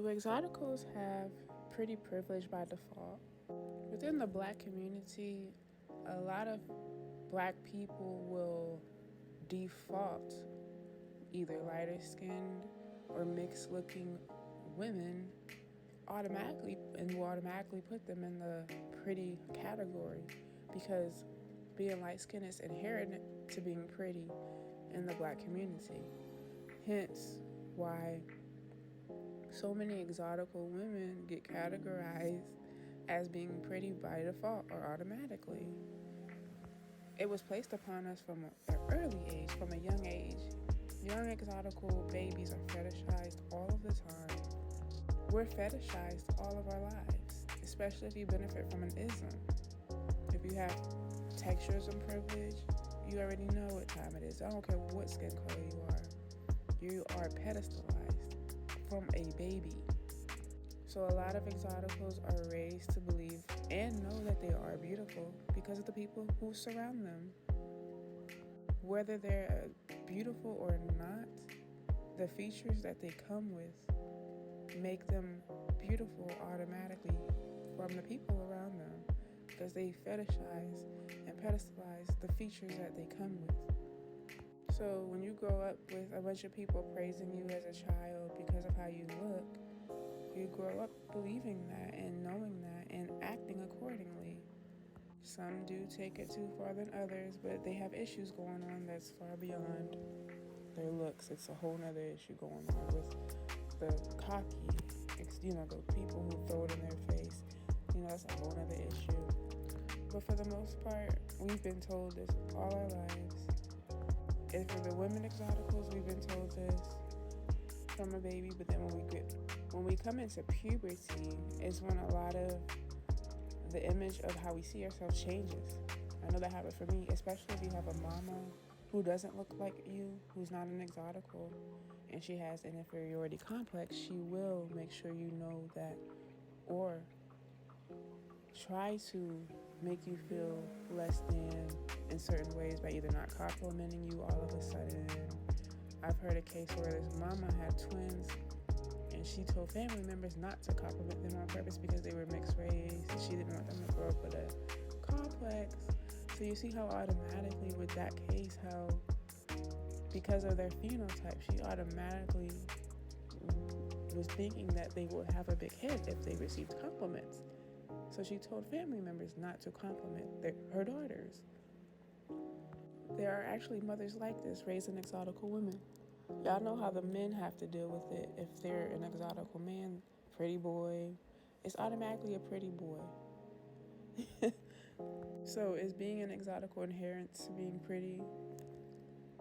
Do Exoticals have pretty privilege by default? Within the black community, a lot of black people will default either lighter skinned or mixed looking women automatically and will automatically put them in the pretty category because being light skinned is inherent to being pretty in the black community. Hence why so many exotical women get categorized as being pretty by default or automatically. It was placed upon us from an early age, from a young age. Young exotical babies are fetishized all of the time. We're fetishized all of our lives, especially if you benefit from an ism. If you have texturism privilege, you already know what time it is. I don't care what skin color you are. You are pedestalized from a baby. So a lot of exoticals are raised to believe and know that they are beautiful because of the people who surround them. Whether they're beautiful or not, the features that they come with make them beautiful automatically from the people around them because they fetishize and pedestalize the features that they come with. So when you grow up with a bunch of people praising you as a child because of how you look, you grow up believing that and knowing that and acting accordingly. Some do take it too far than others, but they have issues going on that's far beyond their looks. It's a whole nother issue going on with the cocky, the people who throw it in their face. That's a whole nother issue. But for the most part, we've been told this all our lives. And for the women exoticals, we've been told this from a baby, but then when we come into puberty is when a lot of the image of how we see ourselves changes. I know that happened for me, especially if you have a mama who doesn't look like you, who's not an exotical, and she has an inferiority complex. She will make sure you know that, or try to make you feel less than in certain ways by either not complimenting you all of a sudden. I've heard a case where this mama had twins and she told family members not to compliment them on purpose because they were mixed race and she didn't want them to grow up with a complex. So you see how automatically with that case, how because of their phenotype, she automatically was thinking that they would have a big head if they received compliments. So she told family members not to compliment her daughters. There are actually mothers like this raising exotical women. Y'all know how the men have to deal with it. If they're an exotical man, pretty boy, it's automatically a pretty boy. So is being an exotical inherent to being pretty?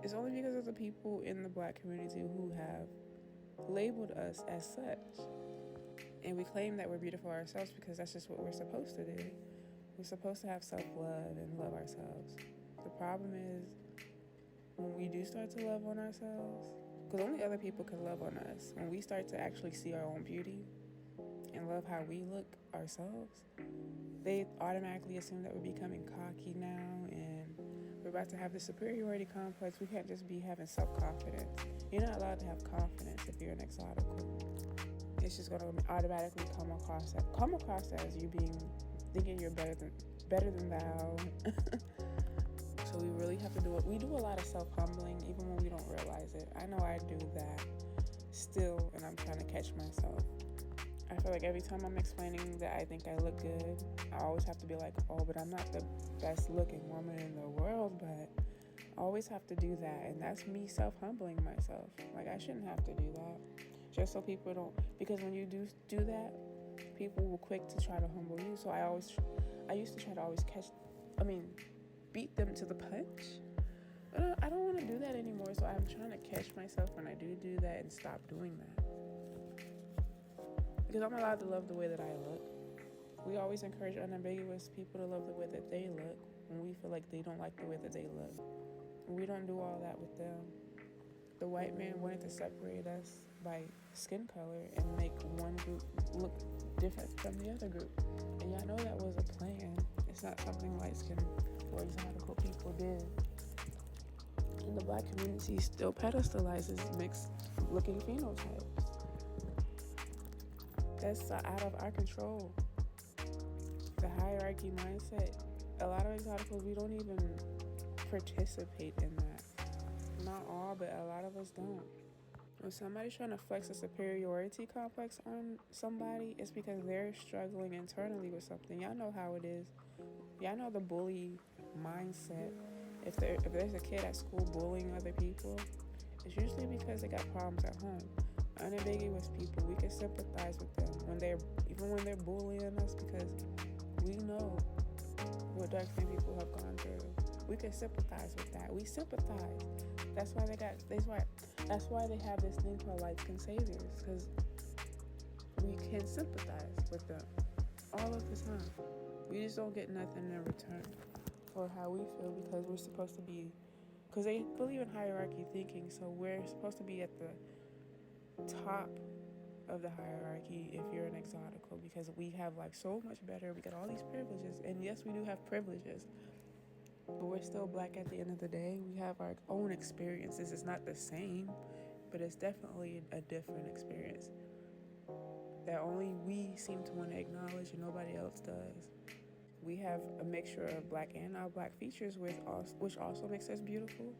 It's only because of the people in the black community who have labeled us as such. And we claim that we're beautiful ourselves because that's just what we're supposed to do. We're supposed to have self-love and love ourselves. The problem is when we do start to love on ourselves, because only other people can love on us, when we start to actually see our own beauty and love how we look ourselves, they automatically assume that we're becoming cocky now and we're about to have the superiority complex. We can't just be having self-confidence. You're not allowed to have confidence if you're an exotical. It's just going to automatically come across as you thinking you're better than thou. So we really have to do it. We do a lot of self-humbling even when we don't realize it. I know I do that still, and I'm trying to catch myself. I feel like every time I'm explaining that I think I look good, I always have to be like, oh, but I'm not the best looking woman in the world, but I always have to do that, and that's me self-humbling myself. Like, I shouldn't have to do that. Just so people don't, because when you do that, people will quick to try to humble you. So I used to try to always beat them to the punch. But I don't want to do that anymore. So I'm trying to catch myself when I do that and stop doing that. Because I'm allowed to love the way that I look. We always encourage unambiguous people to love the way that they look when we feel like they don't like the way that they look. We don't do all that with them. The white man wanted to separate us by skin color and make one group look different from the other group. And y'all know that was a plan. It's not something light-skinned or exotical people did. And the black community still pedestalizes mixed-looking phenotypes. That's out of our control. The hierarchy mindset. A lot of exoticals, we don't even participate in that. Not all, but a lot of us don't. When somebody's trying to flex a superiority complex on somebody, it's because they're struggling internally with something. Y'all know how it is. Y'all know the bully mindset. If there's a kid at school bullying other people, it's usually because they got problems at home. Unambiguous people, we can sympathize with them even when they're bullying us, because we know what dark-skinned people have gone through. We can sympathize with that. We sympathize. That's why they have this thing called light-skinned saviors, because we can sympathize with them all of the time. We just don't get nothing in return for how we feel, because we're supposed to be, because they believe in hierarchy thinking, so we're supposed to be at the top of the hierarchy if you're an exotical, because we have like so much better, we got all these privileges, and yes, we do have privileges, but we're still black at the end of the day. We have our own experiences. It's not the same, but it's definitely a different experience that only we seem to want to acknowledge and nobody else does. We have a mixture of black and non-black features, which also makes us beautiful.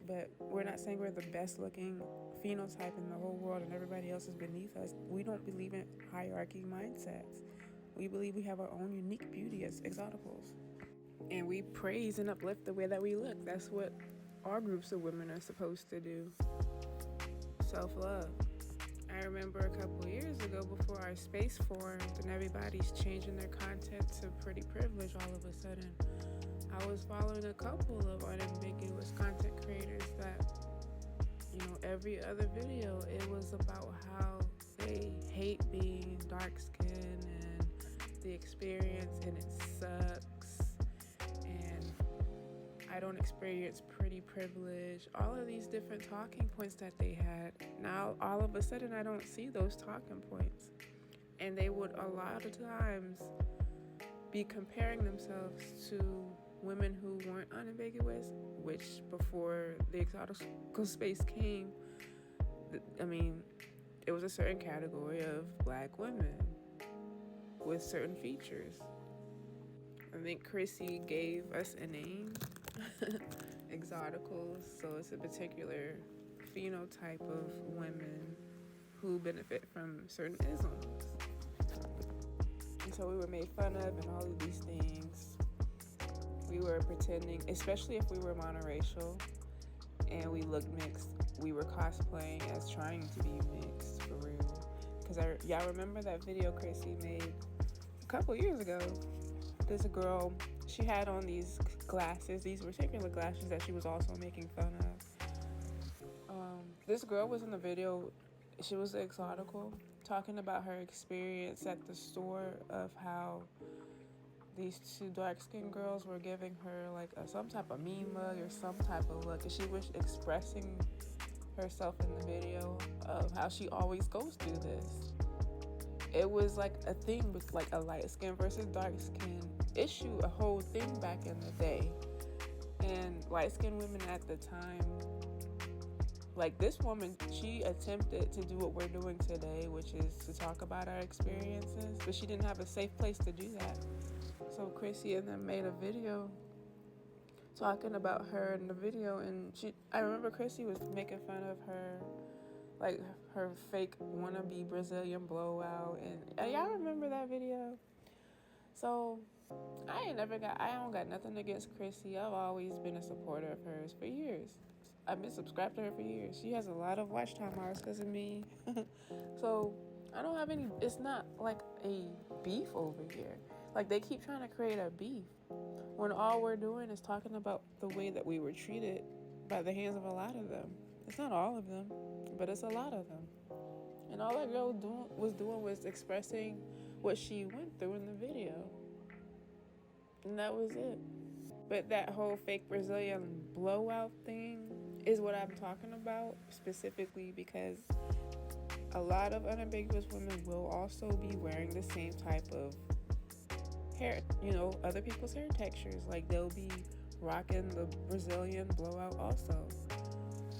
But we're not saying we're the best looking phenotype in the whole world and everybody else is beneath us. We don't believe in hierarchy mindsets. We believe we have our own unique beauty as exoticals. And we praise and uplift the way that we look. That's what our groups of women are supposed to do. Self-love. I remember a couple years ago, before our space formed and everybody's changing their content to pretty privilege all of a sudden, I was following a couple of unambiguous content creators that, every other video, it was about how they hate being dark-skinned and the experience, and it sucks, and I don't experience pretty privilege, all of these different talking points that they had. Now, all of a sudden, I don't see those talking points. And they would a lot of times be comparing themselves to women who weren't unambiguous, which before the exotical space came, it was a certain category of black women with certain features. I think Chrissy gave us a name, Exoticals, so it's a particular phenotype of women who benefit from certain isms. And so we were made fun of and all of these things. We were pretending, especially if we were monoracial and we looked mixed, we were cosplaying as trying to be mixed, for real. Because y'all remember that video Chrissy made a couple years ago? There's a girl, she had on these glasses, these particular glasses that she was also making fun of. This girl was in the video, she was exotical, talking about her experience at the store of how these two dark-skinned girls were giving her like some type of mean mug or some type of look, and she was expressing herself in the video of how she always goes through this. It was like a thing with like a light skin versus dark skin issue, a whole thing back in the day. And light skinned women at the time, like this woman, she attempted to do what we're doing today, which is to talk about our experiences, but she didn't have a safe place to do that. So Chrissy and them made a video talking about her in the video, and I remember Chrissy was making fun of her, like her fake wannabe Brazilian blowout, and y'all remember that video? So I don't got nothing against Chrissy. I've always been a supporter of hers for years. I've been subscribed to her for years. She has a lot of watch time hours because of me. So I don't have any, it's not like a beef over here. Like they keep trying to create a beef when all we're doing is talking about the way that we were treated by the hands of a lot of them. It's not all of them, but it's a lot of them. And all that girl was expressing what she went through in the video. And that was it. But that whole fake Brazilian blowout thing is what I'm talking about specifically, because a lot of unambiguous women will also be wearing the same type of hair, other people's hair textures. Like they'll be rocking the Brazilian blowout also.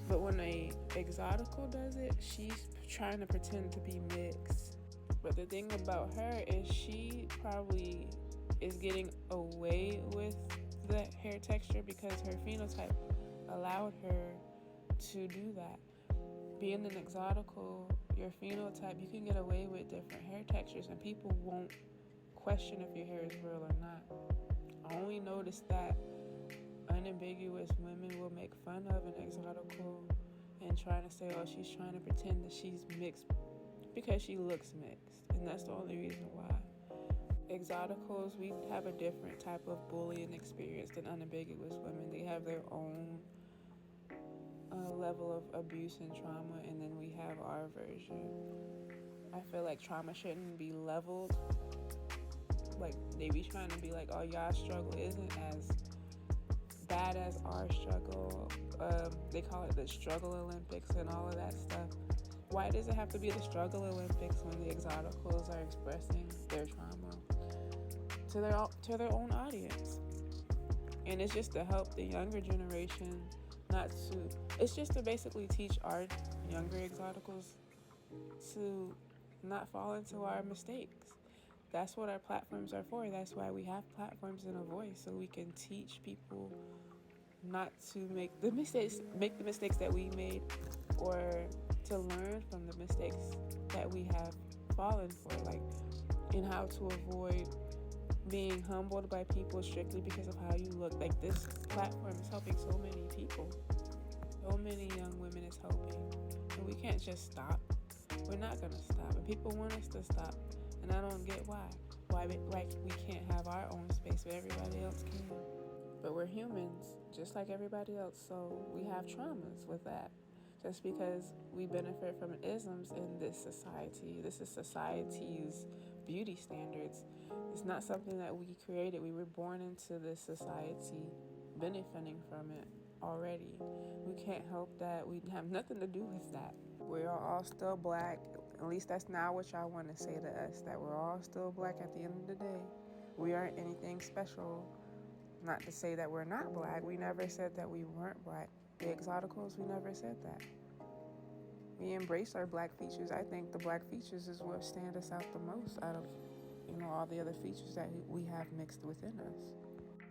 But when a exotical does it, she's trying to pretend to be mixed. But the thing about her is she probably is getting away with the hair texture because her phenotype allowed her to do that. Being an exotical, your phenotype, you can get away with different hair textures and people won't question if your hair is real or not. I only noticed that unambiguous women will make fun of an exotical and trying to say, oh, she's trying to pretend that she's mixed because she looks mixed. And that's the only reason why. Exoticals, we have a different type of bullying experience than unambiguous women. They have their own level of abuse and trauma, and then we have our version. I feel like trauma shouldn't be leveled. Like, they be trying to be like, oh, y'all struggle isn't as bad as our struggle. They call it the struggle Olympics and all of that stuff. Why does it have to be the struggle Olympics when the exoticals are expressing their trauma to their own audience? And it's just to help the younger generation it's just to basically teach our younger exoticals to not fall into our mistakes. That's what our platforms are for. That's why we have platforms and a voice, so we can teach people not to make the mistakes that we made, or to learn from the mistakes that we have fallen for, like in how to avoid being humbled by people strictly because of how you look. Like, this platform is helping so many people. So many young women is helping. And we can't just stop. We're not going to stop. And people want us to stop. And I don't get why. Why we can't have our own space, but everybody else can. But we're humans, just like everybody else. So we have traumas with that. Just because we benefit from isms in this society. This is society's beauty standards. It's not something that we created. We were born into this society, benefiting from it already. We can't help that. We have nothing to do with that. We're all still black. At least that's not what y'all want to say to us, that we're all still black at the end of the day. We aren't anything special. Not to say that we're not black. We never said that we weren't black. The exoticals, we never said that. We embrace our black features. I think the black features is what stand us out the most out of, all the other features that we have mixed within us.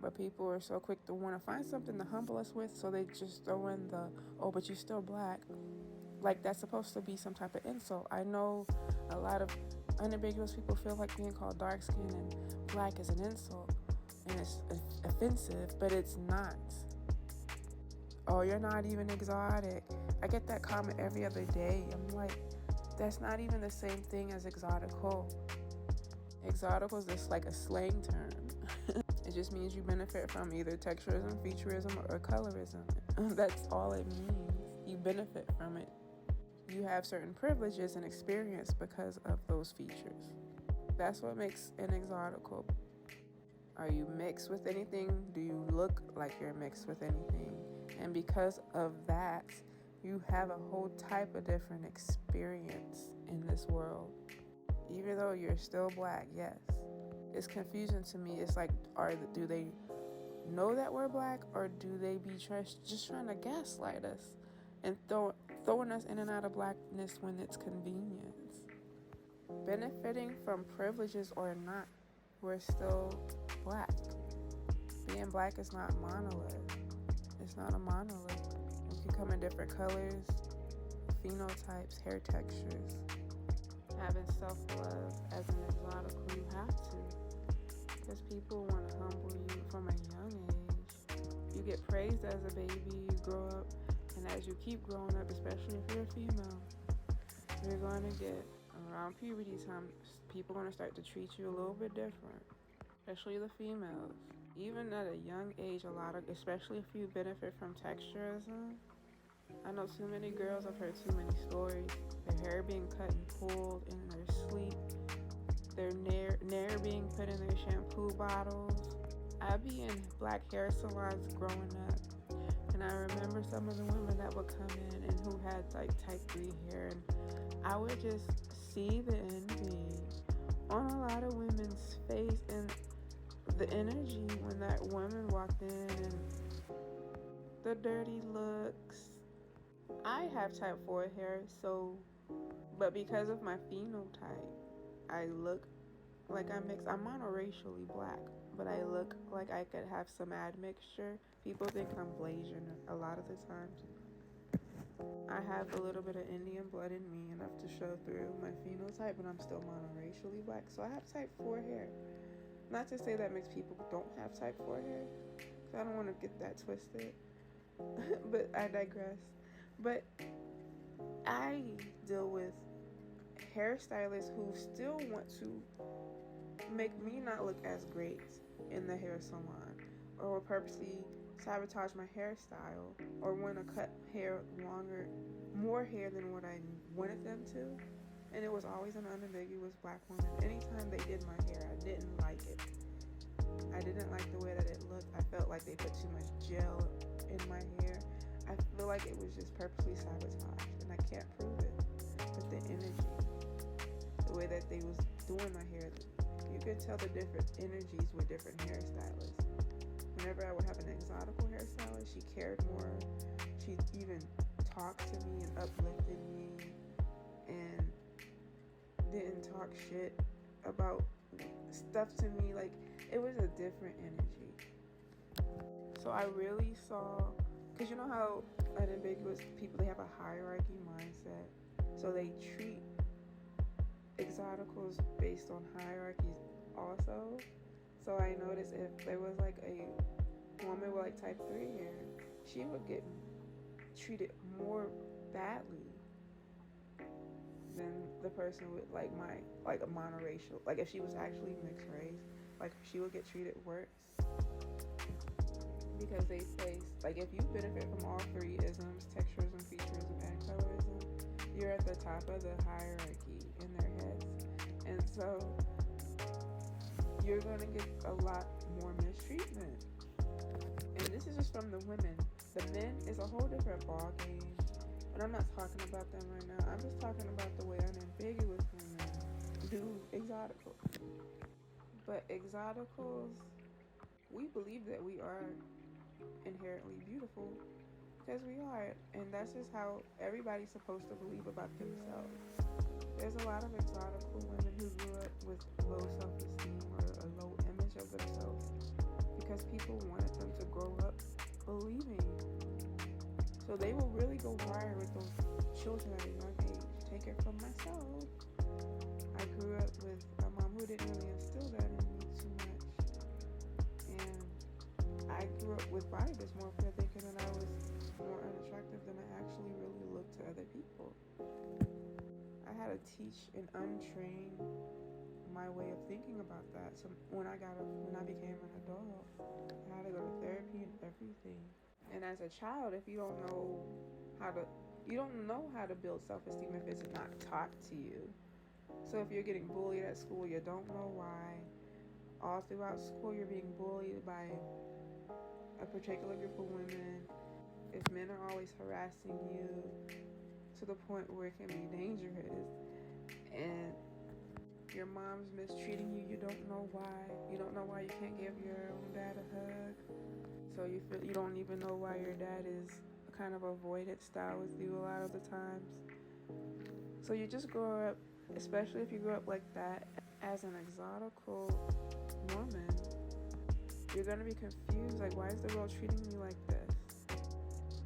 But people are so quick to want to find something to humble us with, so they just throw in the, oh, but you're still black. Like, that's supposed to be some type of insult. I know a lot of unambiguous people feel like being called dark skin and black is an insult, and it's offensive, but it's not. Oh, you're not even exotic. I get that comment every other day. I'm like, that's not even the same thing as exotical. Exotical is just like a slang term. It just means you benefit from either texturism, featureism, or colorism. That's all it means. You benefit from it. You have certain privileges and experience because of those features. That's what makes an exotical. Are you mixed with anything? Do you look like you're mixed with anything? And because of that, you have a whole type of different experience in this world. Even though you're still black, yes. It's confusing to me. It's like, do they know that we're black, or do they be just trying to gaslight us and throwing us in and out of blackness when it's convenient? Benefiting from privileges or not, we're still black. Being black is not monolith. It's not a monolith. We can come in different colors, phenotypes, hair textures. Having self-love as an exotical, you have to. Because people want to humble you from a young age. You get praised as a baby, you grow up, and as you keep growing up, especially if you're a female, you're going to get, around puberty time, people are going to start to treat you a little bit different, especially the females. Even at a young age, especially if you benefit from texturism, I know too many girls, I've heard too many stories, their hair being cut and pulled in their sleep, their nair being put in their shampoo bottles. I be in black hair salons growing up, and I remember some of the women that would come in and who had like type 3 hair, and I would just see the envy on a lot of women's face and the energy when that woman walked in, and the dirty looks. I have type 4 hair, so But because of my phenotype, I look like I'm mixed. I'm monoracially black, but I look like I could have some admixture. People think I'm Blasian a lot of the times. I have a little bit of Indian blood in me, enough to show through my phenotype, but I'm still monoracially black. So I have type 4 hair. Not to say that mixed people don't have type 4 hair, because I don't want to get that twisted. But I digress. But I deal with hairstylists who still want to make me not look as great in the hair salon, or will purposely sabotage my hairstyle, or want to cut hair longer, more hair than what I wanted them to. And it was always an unambiguous black woman. Anytime they did my hair, I didn't like it. I didn't like the way that it looked. I felt like they put too much gel in my hair. I feel like it was just purposely sabotaged, and I can't prove it. But the energy, the way that they was doing my hair, you could tell the different energies with different hairstylists. Whenever I would have an Exotical hairstylist, she cared more. She even talked to me and uplifted me and didn't talk shit about stuff to me. Like, it was a different energy. So I really saw, because you know how unambiguous people, they have a hierarchy mindset. So they treat Exoticals based on hierarchies also. So I noticed if there was like a woman with like type 3 hair, she would get treated more badly than the person with like a monoracial. Like if she was actually mixed race, like she would get treated worse. Because they say, like, if you benefit from all three isms, texturism, featureism, and colorism, you're at the top of the hierarchy in their heads. And so you're going to get a lot more mistreatment. And this is just from the women. The men is a whole different ball game. But I'm not talking about them right now. I'm just talking about the way unambiguous women do Exoticals. But Exoticals, we believe that we are inherently beautiful, because we are, and that's just how everybody's supposed to believe about themselves. There's a lot of Exotical women who grew up with low self-esteem or a low image of themselves because people wanted them to grow up believing. So they will really go wire with those children at a young age. Take it from myself. I grew up with a mom who didn't really instill that in me too much. And I grew up with body dysmorphia, thinking that I was more unattractive than I actually really looked to other people. I had to teach and untrain my way of thinking about that. So when I became an adult, I had to go to therapy and everything. And as a child, if you don't know how to build self-esteem if it's not taught to you. So if you're getting bullied at school, you don't know why. All throughout school, you're being bullied by a particular group of women. If men are always harassing you to the point where it can be dangerous, and your mom's mistreating you, you don't know why. You don't know why you can't give your own dad a hug. So you feel you don't even know why your dad is kind of avoidant style with you a lot of the times. So you just grow up, especially if you grow up like that, as an Exotical woman, you're going to be confused, like, why is the world treating me like this?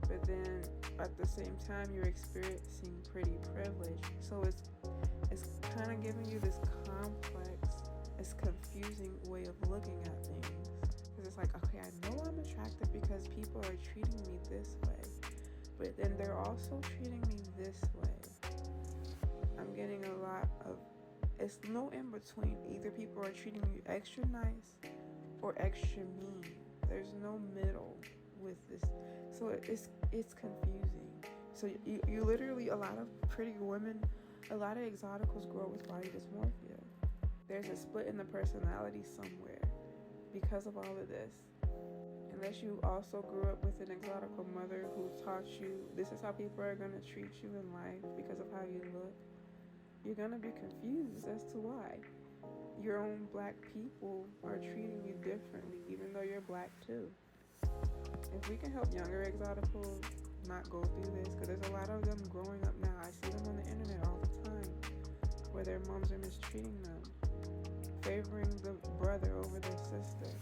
But then at the same time, you're experiencing pretty privilege. So it's kind of giving you this complex, this confusing way of looking at things. Because it's like, okay, I know I'm attractive because people are treating me this way, but then they're also treating me this way. I'm getting a lot of, it's no in between. Either people are treating you extra nice or extra mean. There's no middle with this. So it's confusing. So you literally, a lot of pretty women, a lot of Exoticals grow with body dysmorphia. There's a split in the personality somewhere because of all of this. Unless you also grew up with an Exotical mother who taught you this is how people are going to treat you in life because of how you look, you're going to be confused as to why your own black people are treating you differently, even though you're black too. If we can help younger Exoticals not go through this, because there's a lot of them growing up now. I see them on the internet all the time. where their moms are mistreating them, favoring the brother over their sister.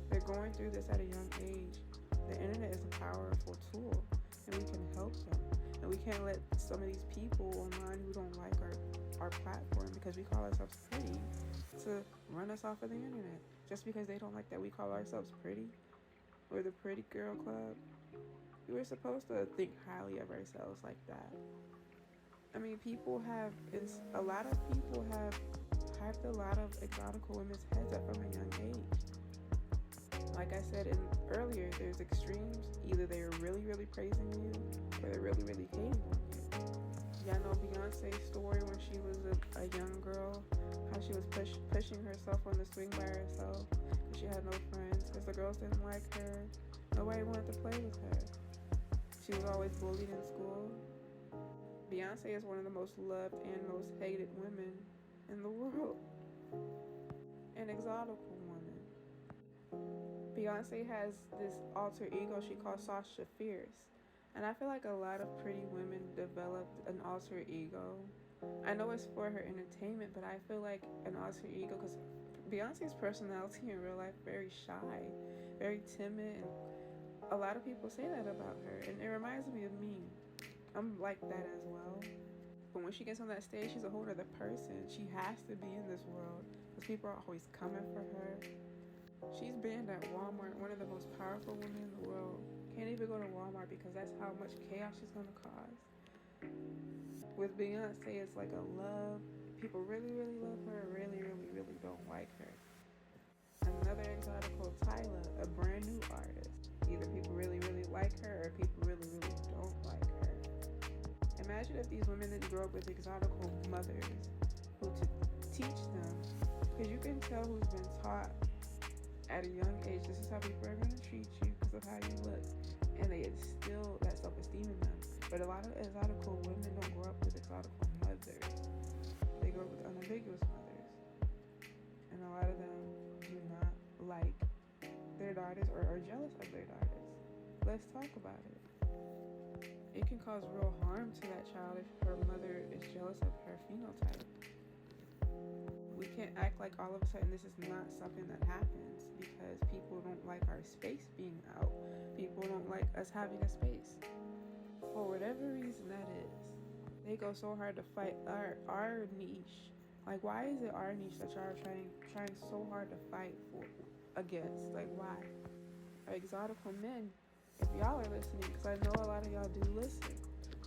They're going through this at a young age. The internet is a powerful tool, and we can help them. And we can't let some of these people online who don't like our platform because we call ourselves pretty to run us off of the internet. Just because they don't like that we call ourselves pretty, or the pretty girl club. We were supposed to think highly of ourselves like that. I mean, a lot of people have hyped a lot of exotical women's heads up from a young age. Like I said earlier, there's extremes. Either they're really, really praising you, or they're really, really hating on you. Y'all know Beyonce's story when she was a young girl, how she was pushing herself on the swing by herself because she had no friends, because the girls didn't like her. Nobody wanted to play with her. She was always bullied in school. Beyonce is one of the most loved and most hated women in the world. An exotical woman. Beyonce has this alter ego she calls Sasha Fierce. And I feel like a lot of pretty women developed an alter ego. I know it's for her entertainment, but I feel like an alter ego, because Beyonce's personality in real life very shy, very timid, and a lot of people say that about her, and it reminds me of me. I'm like that as well. But when she gets on that stage, she's a whole other person. She has to be in this world because people are always coming for her. She's banned at Walmart, one of the most powerful women in the world. Can't even go to Walmart because that's how much chaos she's going to cause. With Beyonce, it's like a love. People really, really love her, really, really, really don't like her. Another exotical, Tyla, a brand new artist. Either people really, really like her or people really, really don't like her. Imagine if these women didn't grow up with exotical mothers who to teach them, because you can tell who's been taught at a young age, this is how people are going to treat you because of how you look, and they instill that self-esteem in them. But a lot of exotical women don't grow up with exotical mothers. They grow up with unambiguous mothers, and a lot of them do not like their daughters or are jealous of their daughters. Let's talk about it. It can cause real harm to that child if her mother is jealous of her phenotype. We can't act like all of a sudden this is not something that happens because people don't like our space being out. People don't like us having a space. For whatever reason that is, they go so hard to fight our niche. Like, why is it our niche that y'all are trying so hard to fight against? Like, why? Our exotical men, if y'all are listening, because I know a lot of y'all do listen,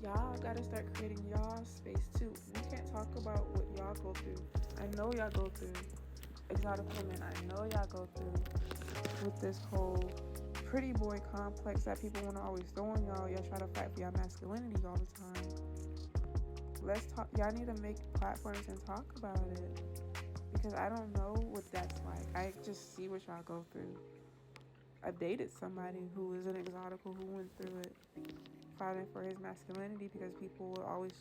y'all gotta start creating y'all's space too. We can't talk about what y'all go through. I know y'all go through exotical men. I know y'all go through with this whole pretty boy complex that people want to always throw on y'all. Y'all try to fight for your masculinity all the time. Let's talk. Y'all need to make platforms and talk about it, because I don't know what that's like. I just see what y'all go through. I dated somebody who was an exotical who went through it, fighting for his masculinity because people would always,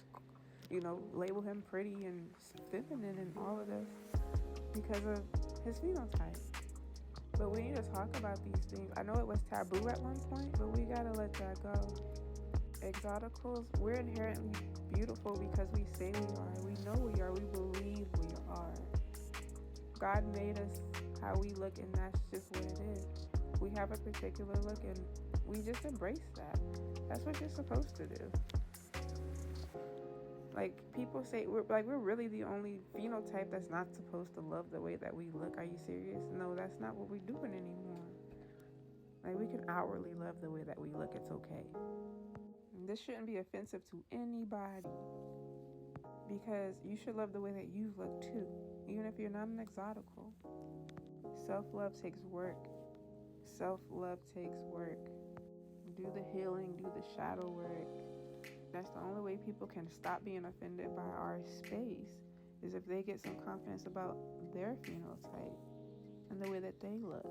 label him pretty and feminine and all of this because of his phenotype. But we need to talk about these things. I know it was taboo at one point, but we gotta let that go. Exoticals, we're inherently beautiful because we say we are. We know we are. We believe we are. God made us how we look, and that's just what it is. We have a particular look, and we just embrace that. That's what you're supposed to do. Like, people say, we're really the only phenotype that's not supposed to love the way that we look. Are you serious? No, that's not what we're doing anymore. Like, we can outwardly love the way that we look. It's okay. And this shouldn't be offensive to anybody, because you should love the way that you look too, even if you're not an exotical. Self-love takes work. Self-love takes work. Do the healing, do the shadow work. That's the only way people can stop being offended by our space, is if they get some confidence about their phenotype and the way that they look.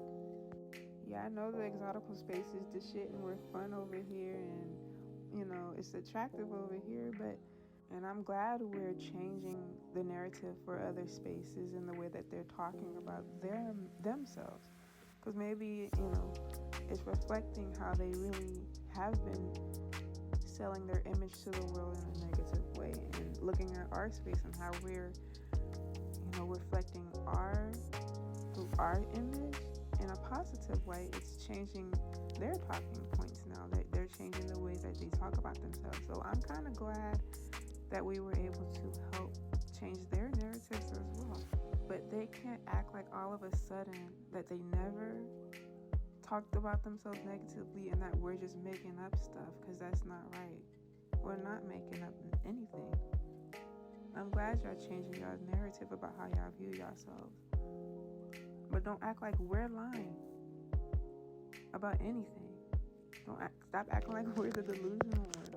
Yeah, I know the exotical space is the shit and we're fun over here and, it's attractive over here, and I'm glad we're changing the narrative for other spaces in the way that they're talking about themselves. Because maybe, it's reflecting how they really have been selling their image to the world in a negative way, and looking at our space and how we're, reflecting through our image in a positive way. It's changing their talking points now. They're changing the way that they talk about themselves. So I'm kind of glad that we were able to help change their narratives as well. But they can't act like all of a sudden that they never talked about themselves negatively and that we're just making up stuff, because that's not right. We're not making up anything. I'm glad y'all changing y'all's narrative about how y'all view yourselves. But don't act like we're lying about anything. Stop acting like we're the delusional ones.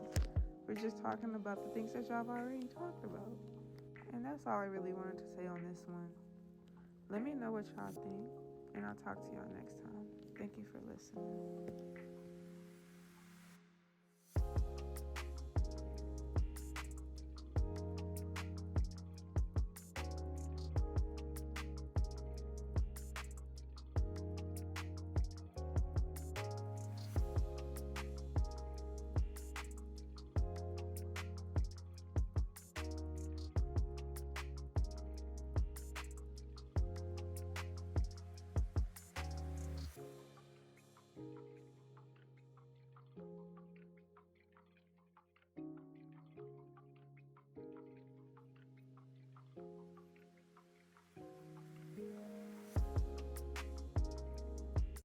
We're just talking about the things that y'all have already talked about. And that's all I really wanted to say on this one. Let me know what y'all think, and I'll talk to y'all next time. Thank you for listening.